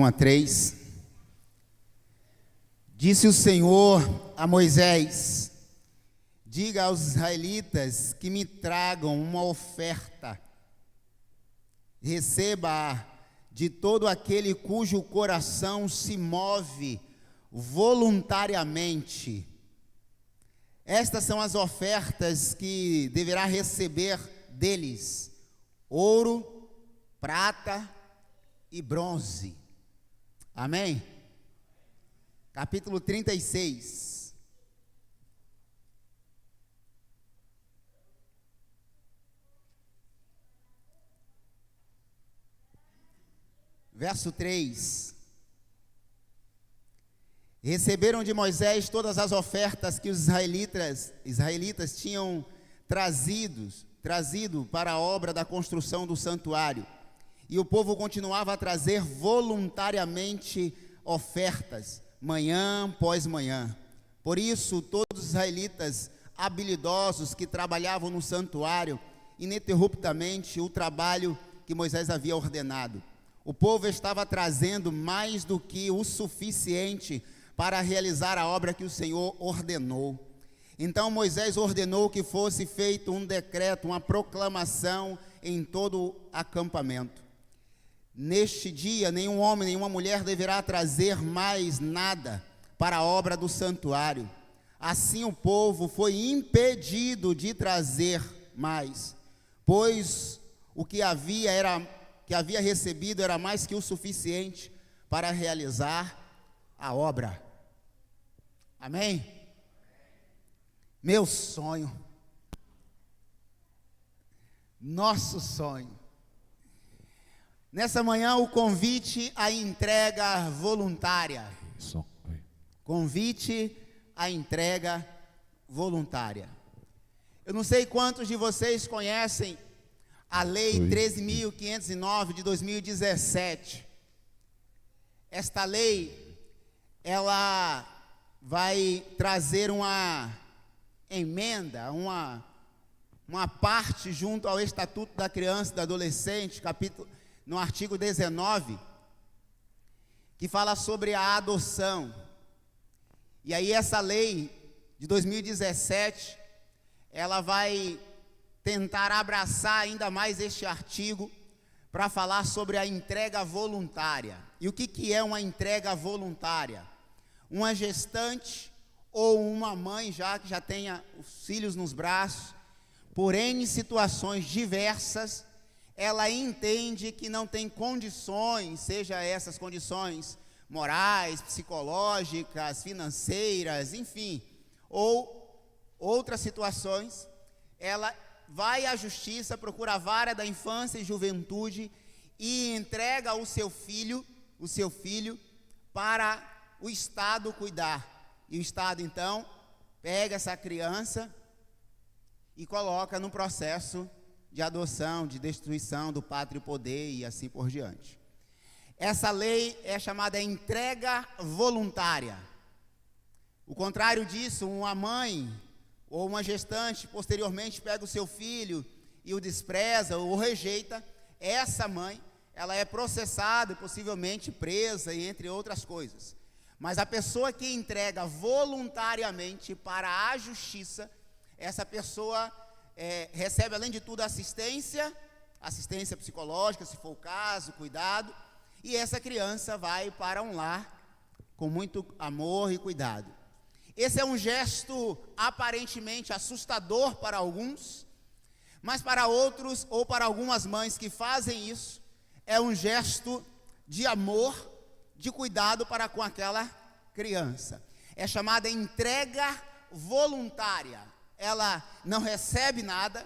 1 a 3. Disse o Senhor a Moisés: diga aos israelitas que me tragam uma oferta. Receba-a de todo aquele cujo coração se move voluntariamente. Estas são as ofertas que deverá receber deles: ouro, prata e bronze. Amém? Capítulo 36. Verso 3. Receberam de Moisés todas as ofertas que os israelitas tinham trazido para a obra da construção do santuário. E o povo continuava a trazer voluntariamente ofertas, manhã após manhã. Por isso, todos os israelitas habilidosos que trabalhavam no santuário, ininterruptamente o trabalho que Moisés havia ordenado. O povo estava trazendo mais do que o suficiente para realizar a obra que o Senhor ordenou. Então Moisés ordenou que fosse feito um decreto, uma proclamação em todo o acampamento. Neste dia, nenhum homem, nenhuma mulher deverá trazer mais nada para a obra do santuário. Assim o povo foi impedido de trazer mais, pois o que havia recebido era mais que o suficiente para realizar a obra. Amém? Meu sonho, nosso sonho, nessa manhã o convite à entrega voluntária. Convite à entrega voluntária. Eu não sei quantos de vocês conhecem a Lei 13.509 de 2017. Esta lei, ela vai trazer uma emenda, uma parte junto ao Estatuto da Criança e do Adolescente, no artigo 19, que fala sobre a adoção. E aí essa lei de 2017, ela vai tentar abraçar ainda mais este artigo para falar sobre a entrega voluntária. E o que é uma entrega voluntária? Uma gestante ou uma mãe que já tenha os filhos nos braços, por N situações diversas, ela entende que não tem condições, seja essas condições morais, psicológicas, financeiras, enfim, ou outras situações, ela vai à justiça, procura a vara da infância e juventude e entrega o seu filho para o Estado cuidar. E o Estado, então, pega essa criança e coloca no processo de adoção, de destruição do pátrio poder e assim por diante. Essa lei é chamada entrega voluntária. O contrário disso, uma mãe ou uma gestante posteriormente pega o seu filho e o despreza ou o rejeita, essa mãe, ela é processada e possivelmente presa, e entre outras coisas. Mas a pessoa que entrega voluntariamente para a justiça, essa pessoa recebe, além de tudo, assistência psicológica, se for o caso, cuidado, e essa criança vai para um lar com muito amor e cuidado. Esse é um gesto aparentemente assustador para alguns, mas para outros, ou para algumas mães que fazem isso, é um gesto de amor, de cuidado para com aquela criança. É chamada entrega voluntária. Ela não recebe nada,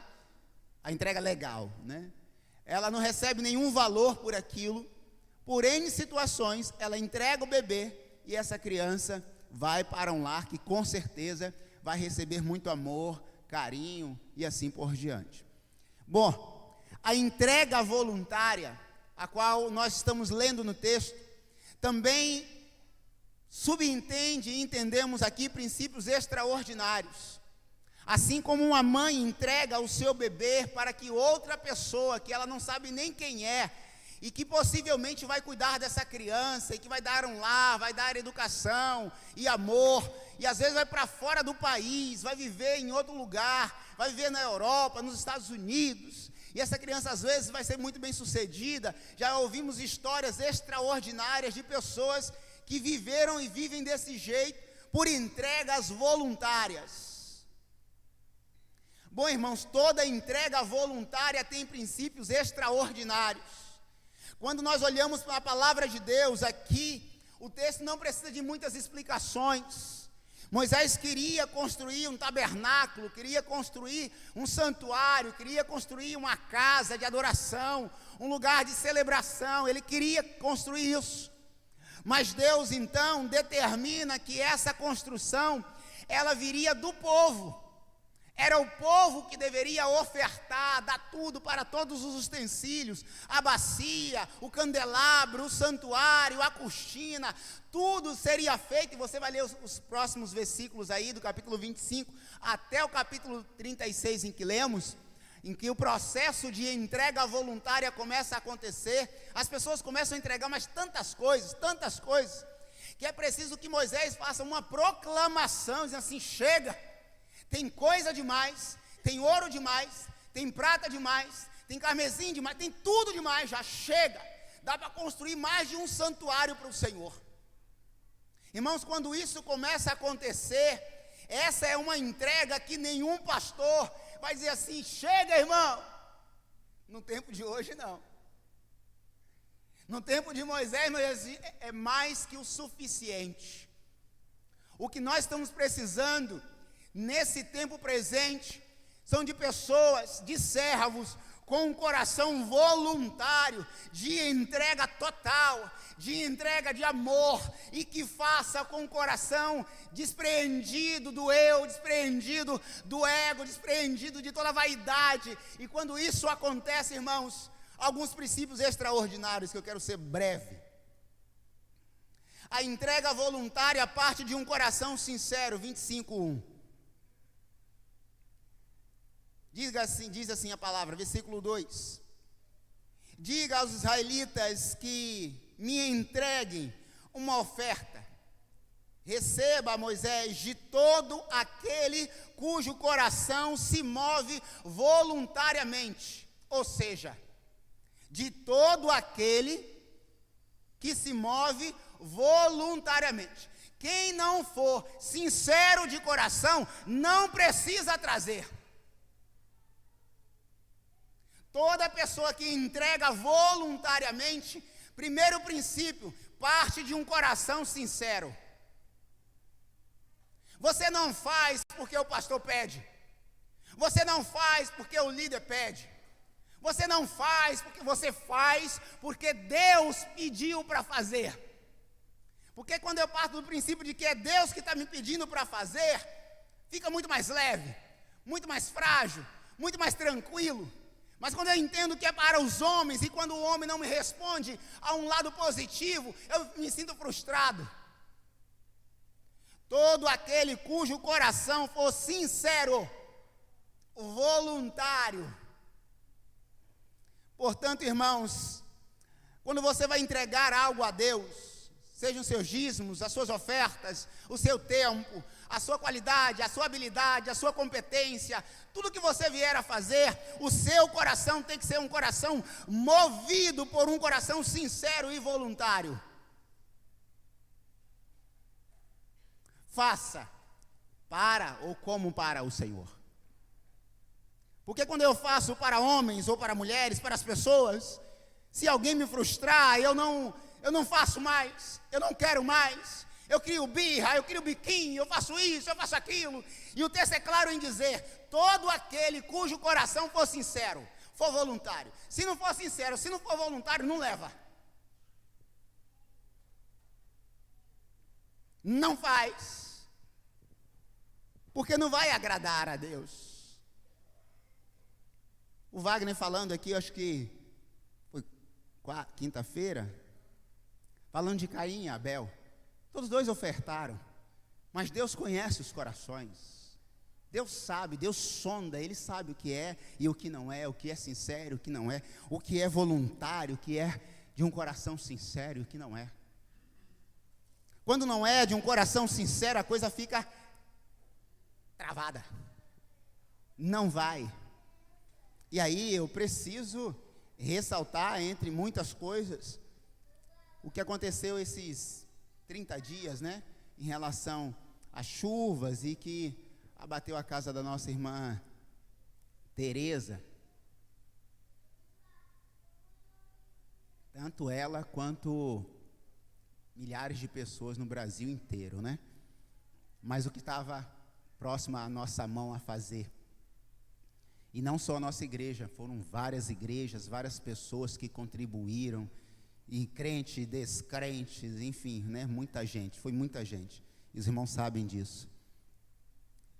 a entrega legal, né? Ela não recebe nenhum valor por aquilo. Por N situações, ela entrega o bebê e essa criança vai para um lar que com certeza vai receber muito amor, carinho e assim por diante. Bom, a entrega voluntária, a qual nós estamos lendo no texto, também subentende e entendemos aqui princípios extraordinários. Assim como uma mãe entrega o seu bebê para que outra pessoa, que ela não sabe nem quem é, e que possivelmente vai cuidar dessa criança, e que vai dar um lar, vai dar educação e amor, e às vezes vai para fora do país, vai viver em outro lugar, vai viver na Europa, nos Estados Unidos, e essa criança às vezes vai ser muito bem sucedida. Já ouvimos histórias extraordinárias de pessoas que viveram e vivem desse jeito, por entregas voluntárias. Bom, irmãos, toda entrega voluntária tem princípios extraordinários. Quando nós olhamos para a palavra de Deus aqui, o texto não precisa de muitas explicações. Moisés queria construir um tabernáculo, queria construir um santuário, queria construir uma casa de adoração, um lugar de celebração, ele queria construir isso. Mas Deus então determina que essa construção, ela viria do povo. Era o povo que deveria ofertar, dar tudo para todos os utensílios, a bacia, o candelabro, o santuário, a cortina, tudo seria feito. E você vai ler os próximos versículos aí, do capítulo 25 até o capítulo 36 em que lemos, em que o processo de entrega voluntária começa a acontecer. As pessoas começam a entregar mais tantas coisas, que é preciso que Moisés faça uma proclamação, dizendo assim: chega! Tem coisa demais, tem ouro demais, tem prata demais, tem carmesim demais, tem tudo demais, já chega. Dá para construir mais de um santuário para o Senhor. Irmãos, quando isso começa a acontecer, essa é uma entrega que nenhum pastor vai dizer assim: chega, irmão. No tempo de hoje, não. No tempo de Moisés, é mais que o suficiente. O que nós estamos precisando nesse tempo presente são de pessoas, de servos, com um coração voluntário, de entrega total, de entrega de amor, e que faça com o coração despreendido do eu, despreendido do ego, despreendido de toda a vaidade. E quando isso acontece, irmãos, alguns princípios extraordinários que eu quero ser breve. A entrega voluntária parte de um coração sincero, 25:1. Diz assim a palavra, versículo 2: diga aos israelitas que me entreguem uma oferta. Receba, Moisés, de todo aquele cujo coração se move voluntariamente. Ou seja, de todo aquele que se move voluntariamente. Quem não for sincero de coração, não precisa trazer. Toda pessoa que entrega voluntariamente, primeiro princípio, parte de um coração sincero. Você não faz porque o pastor pede. Você não faz porque o líder pede. Você não faz porque Deus pediu para fazer. Porque quando eu parto do princípio de que é Deus que está me pedindo para fazer, fica muito mais leve, muito mais frágil, muito mais tranquilo. Mas quando eu entendo que é para os homens, e quando o homem não me responde a um lado positivo, eu me sinto frustrado. Todo aquele cujo coração for sincero, voluntário. Portanto, irmãos, quando você vai entregar algo a Deus, sejam os seus dízimos, as suas ofertas, o seu tempo, a sua qualidade, a sua habilidade, a sua competência, tudo que você vier a fazer, o seu coração tem que ser um coração movido por um coração sincero e voluntário. Faça para ou como para o Senhor. Porque quando eu faço para homens ou para mulheres, para as pessoas, se alguém me frustrar, eu não faço mais, eu não quero mais, eu crio birra, eu crio biquinho, eu faço isso, eu faço aquilo. E o texto é claro em dizer: todo aquele cujo coração for sincero, for voluntário. Se não for sincero, se não for voluntário, não leva. Não faz. Porque não vai agradar a Deus. O Wagner falando aqui, acho que foi quinta-feira, falando de Caim e Abel. Todos dois ofertaram, mas Deus conhece os corações. Deus sabe, Deus sonda, Ele sabe o que é e o que não é, o que é sincero, o que não é, o que é voluntário, o que é de um coração sincero e o que não é. Quando não é de um coração sincero, a coisa fica travada. Não vai. E aí eu preciso ressaltar, entre muitas coisas, o que aconteceu esses 30 dias, né? Em relação às chuvas e que abateu a casa da nossa irmã Tereza. Tanto ela quanto milhares de pessoas no Brasil inteiro, né? Mas o que estava próximo à nossa mão a fazer. E não só a nossa igreja, foram várias igrejas, várias pessoas que contribuíram, e crentes, descrentes, enfim, né? Muita gente, foi muita gente. E os irmãos sabem disso.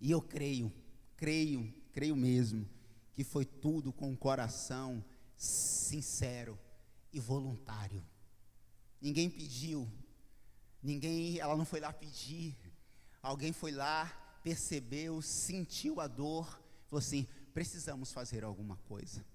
E eu creio mesmo, que foi tudo com um coração sincero e voluntário. Ninguém pediu, ela não foi lá pedir, alguém foi lá, percebeu, sentiu a dor, falou assim: precisamos fazer alguma coisa.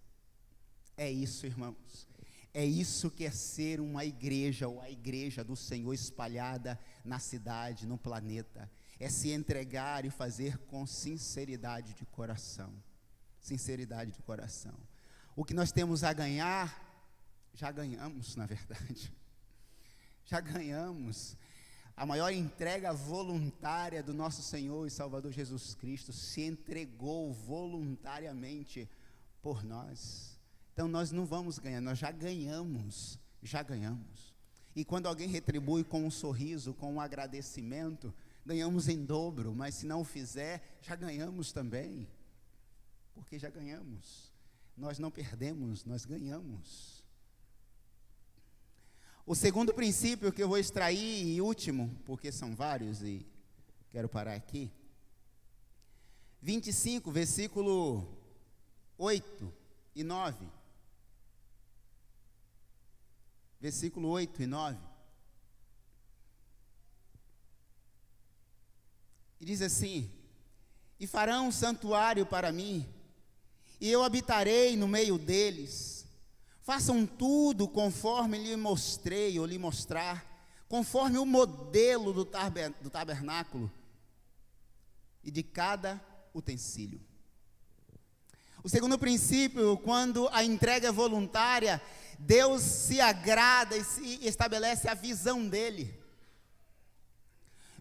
É isso, irmãos, é isso que é ser uma igreja, ou a igreja do Senhor espalhada na cidade, no planeta, é se entregar e fazer com sinceridade de coração, o que nós temos a ganhar, já ganhamos, na verdade, já ganhamos. A maior entrega voluntária do nosso Senhor e Salvador Jesus Cristo, se entregou voluntariamente por nós. Então nós não vamos ganhar, nós já ganhamos. E quando alguém retribui com um sorriso, com um agradecimento, ganhamos em dobro, mas se não o fizer, já ganhamos também, porque já ganhamos. Nós não perdemos, nós ganhamos. O segundo princípio que eu vou extrair, e último, porque são vários e quero parar aqui, 25, versículo 8 e 9. Versículo 8 e 9. E diz assim: e farão um santuário para mim, e eu habitarei no meio deles. Façam tudo conforme lhe mostrei, ou lhe mostrar, conforme o modelo do tabernáculo e de cada utensílio. O segundo princípio, quando a entrega é voluntária, Deus se agrada e se estabelece a visão dele.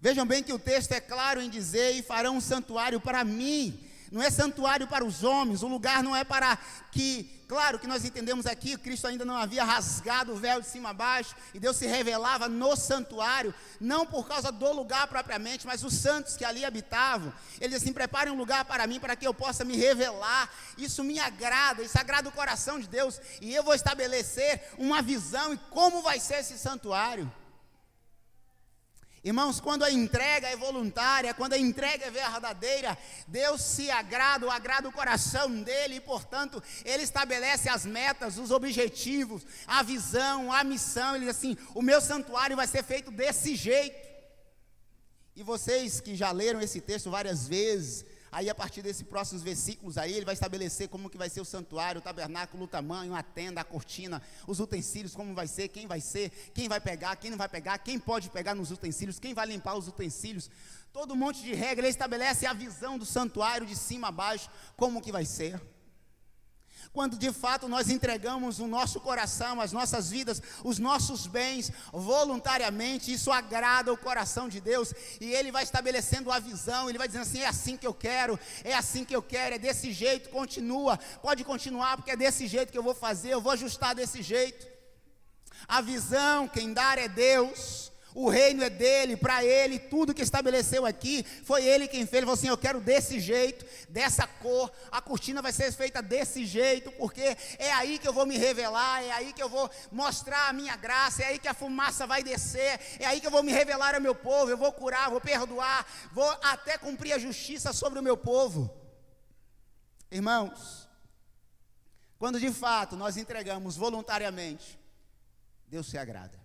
Vejam bem que o texto é claro em dizer: e farão um santuário para mim. Não é santuário para os homens, o lugar não é para que, claro que nós entendemos aqui, Cristo ainda não havia rasgado o véu de cima a baixo, e Deus se revelava no santuário, não por causa do lugar propriamente, mas os santos que ali habitavam. Ele diz assim: preparem um lugar para mim, para que eu possa me revelar. Isso me agrada, isso agrada o coração de Deus, e eu vou estabelecer uma visão, e como vai ser esse santuário. Irmãos, quando a entrega é voluntária, quando a entrega é verdadeira, Deus se agrada o coração dele, e portanto, ele estabelece as metas, os objetivos, a visão, a missão. Ele diz assim: o meu santuário vai ser feito desse jeito. E vocês que já leram esse texto várias vezes, aí a partir desses próximos versículos aí, ele vai estabelecer como que vai ser o santuário, o tabernáculo, o tamanho, a tenda, a cortina, os utensílios, como vai ser, quem vai pegar, quem não vai pegar, quem pode pegar nos utensílios, quem vai limpar os utensílios, todo um monte de regra. Ele estabelece a visão do santuário de cima a baixo, como que vai ser. Quando de fato nós entregamos o nosso coração, as nossas vidas, os nossos bens voluntariamente, isso agrada o coração de Deus, e Ele vai estabelecendo a visão. Ele vai dizendo assim: é assim que eu quero, é desse jeito, pode continuar, porque é desse jeito que eu vou fazer, eu vou ajustar desse jeito. A visão, quem dá é Deus. O reino é dele, para ele, tudo que estabeleceu aqui, foi ele quem fez. Ele falou assim: eu quero desse jeito, dessa cor, a cortina vai ser feita desse jeito, porque é aí que eu vou me revelar, é aí que eu vou mostrar a minha graça, é aí que a fumaça vai descer, é aí que eu vou me revelar ao meu povo, eu vou curar, vou perdoar, vou até cumprir a justiça sobre o meu povo. Irmãos, quando de fato nós entregamos voluntariamente, Deus se agrada.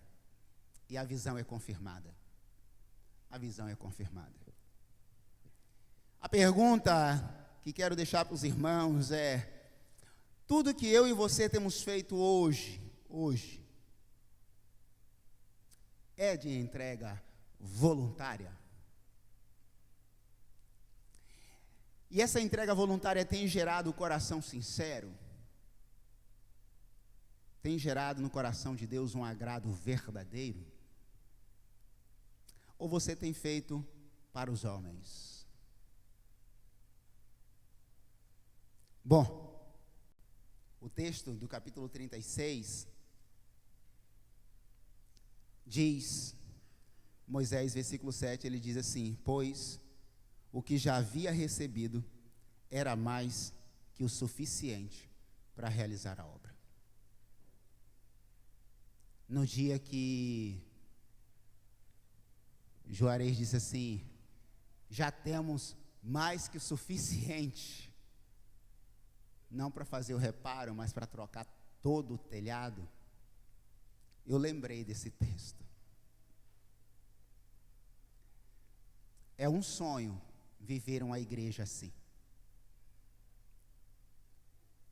E a visão é confirmada. A pergunta que quero deixar para os irmãos é: tudo que eu e você temos feito hoje, é de entrega voluntária. E essa entrega voluntária tem gerado o coração sincero? Tem gerado no coração de Deus um agrado verdadeiro? Ou você tem feito para os homens? Bom, o texto do capítulo 36 diz, Moisés, versículo 7, ele diz assim: pois o que já havia recebido era mais que o suficiente para realizar a obra. No dia que Juarez disse assim: já temos mais que o suficiente, não para fazer o reparo, mas para trocar todo o telhado, eu lembrei desse texto. É um sonho viver uma igreja assim.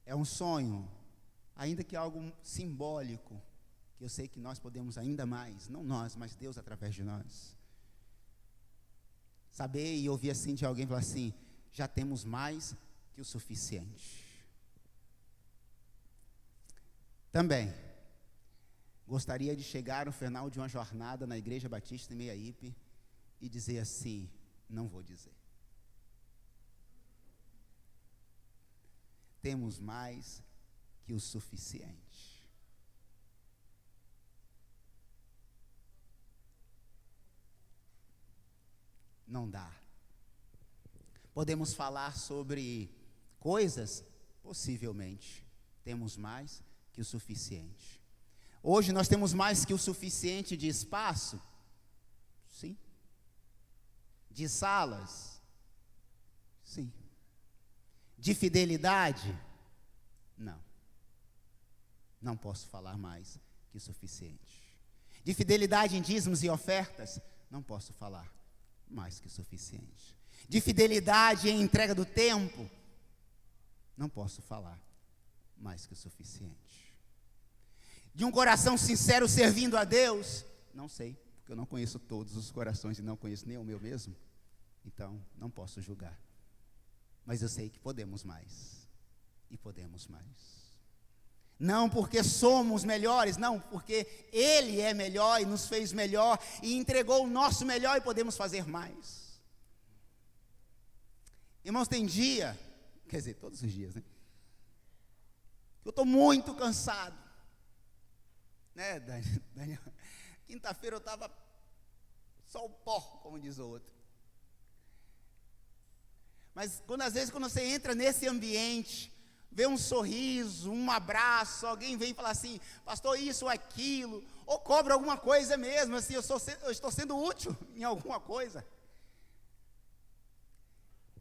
É um sonho, ainda que algo simbólico, que eu sei que nós podemos ainda mais, não nós, mas Deus através de nós. Saber e ouvir assim de alguém falar assim: já temos mais que o suficiente. Também gostaria de chegar no final de uma jornada na Igreja Batista em Meiaípe e dizer assim: não vou dizer. Temos mais que o suficiente. Não dá. Podemos falar sobre coisas? Possivelmente. Temos mais que o suficiente. Hoje nós temos mais que o suficiente de espaço? Sim. De salas? Sim. De fidelidade? Não. Não posso falar mais que o suficiente. De fidelidade em dízimos e ofertas? Não posso falar mais que o suficiente. De fidelidade em entrega do tempo? Não posso falar mais que o suficiente. De um coração sincero servindo a Deus? Não sei, porque eu não conheço todos os corações e não conheço nem o meu mesmo. Então, não posso julgar. Mas eu sei que podemos mais. E podemos mais. Não porque somos melhores, não, porque Ele é melhor e nos fez melhor e entregou o nosso melhor e podemos fazer mais. Irmãos, tem dia, quer dizer, todos os dias, né? Eu estou muito cansado. Né, Daniel? Quinta-feira eu estava só o pó, como diz o outro. Mas às vezes quando você entra nesse ambiente, vê um sorriso, um abraço, alguém vem falar assim: pastor, isso ou aquilo, ou cobra alguma coisa mesmo, assim, eu estou sendo útil em alguma coisa.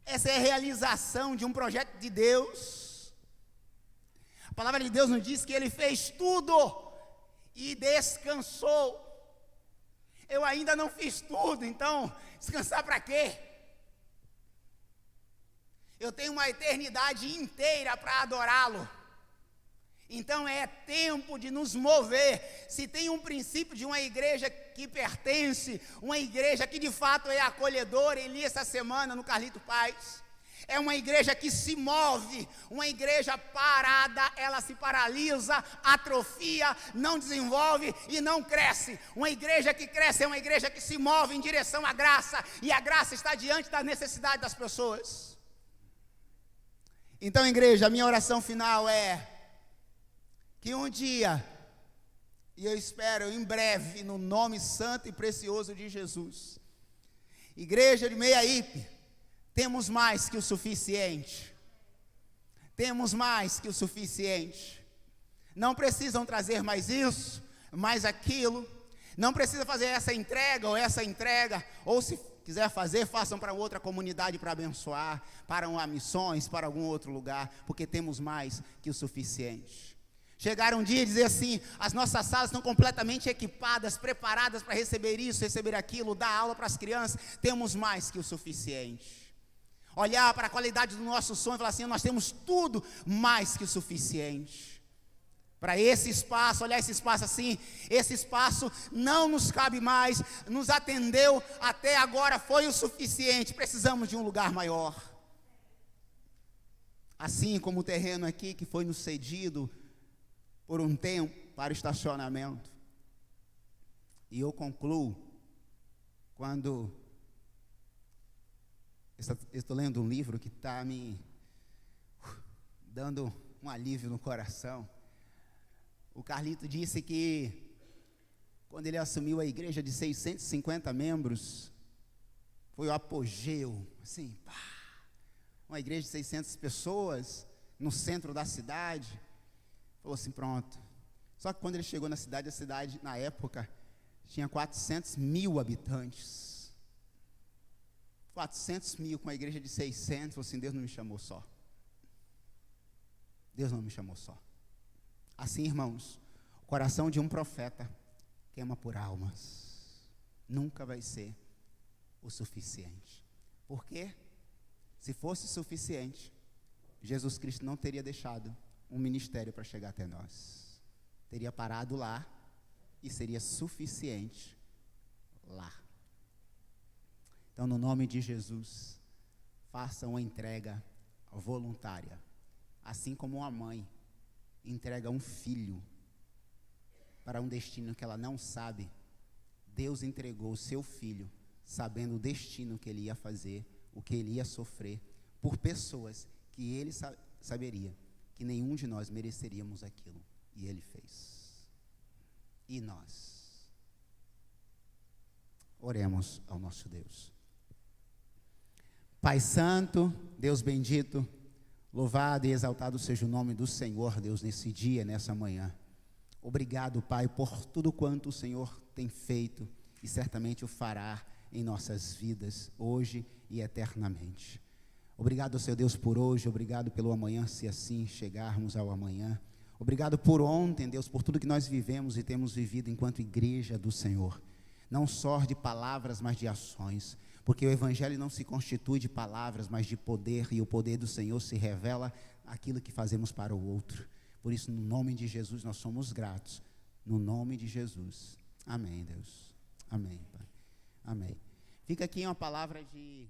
Essa é a realização de um projeto de Deus. A palavra de Deus nos diz que Ele fez tudo e descansou. Eu ainda não fiz tudo, então descansar para quê? Eu tenho uma eternidade inteira para adorá-lo. Então é tempo de nos mover. Se tem um princípio de uma igreja que pertence, uma igreja que de fato é acolhedora, e li essa semana no Carlito Paz, é uma igreja que se move. Uma igreja parada, ela se paralisa, atrofia, não desenvolve e não cresce. Uma igreja que cresce é uma igreja que se move em direção à graça, e a graça está diante da necessidade das pessoas. Então, igreja, a minha oração final é que um dia, e eu espero em breve, no nome santo e precioso de Jesus, igreja de Meiaípe, temos mais que o suficiente. Temos mais que o suficiente. Não precisam trazer mais isso, mais aquilo. Não precisa fazer essa entrega, ou se quiser fazer, façam para outra comunidade para abençoar, para uma missões, para algum outro lugar, porque temos mais que o suficiente. Chegar um dia e dizer assim: as nossas salas estão completamente equipadas, preparadas para receber isso, receber aquilo, dar aula para as crianças, temos mais que o suficiente. Olhar para a qualidade do nosso sonho e falar assim: nós temos tudo mais que o suficiente. para esse espaço, olhar esse espaço assim, esse espaço não nos cabe mais, nos atendeu até agora, foi o suficiente, precisamos de um lugar maior. Assim como o terreno aqui que foi nos cedido por um tempo para estacionamento. E eu concluo quando estou lendo um livro que está me dando um alívio no coração. O Carlito disse que quando ele assumiu a igreja de 650 membros, foi o apogeu, assim, pá, uma igreja de 600 pessoas, no centro da cidade. Falou assim, pronto. Só que quando ele chegou na cidade, a cidade, na época, tinha 400 mil habitantes. 400 mil com a igreja de 600, falou assim, Deus não me chamou só. Deus não me chamou só. Assim, irmãos, o coração de um profeta queima por almas. Nunca vai ser o suficiente. Por quê? Se fosse suficiente, Jesus Cristo não teria deixado um ministério para chegar até nós. Teria parado lá e seria suficiente lá. Então, no nome de Jesus, faça uma entrega voluntária. Assim como uma mãe entrega um filho para um destino que ela não sabe, Deus entregou o seu filho, sabendo o destino que ele ia fazer, o que ele ia sofrer, por pessoas que ele saberia que nenhum de nós mereceríamos aquilo, e ele fez. E nós? Oremos ao nosso Deus. Pai Santo, Deus bendito, louvado e exaltado seja o nome do Senhor, Deus, nesse dia, nessa manhã. Obrigado, Pai, por tudo quanto o Senhor tem feito e certamente o fará em nossas vidas, hoje e eternamente. Obrigado, Senhor Deus, por hoje, obrigado pelo amanhã, se assim chegarmos ao amanhã. Obrigado por ontem, Deus, por tudo que nós vivemos e temos vivido enquanto igreja do Senhor. Não só de palavras, mas de ações. Porque o Evangelho não se constitui de palavras, mas de poder, e o poder do Senhor se revela naquilo que fazemos para o outro. Por isso, no nome de Jesus, nós somos gratos. No nome de Jesus. Amém, Deus. Amém, Pai. Amém. Fica aqui uma palavra de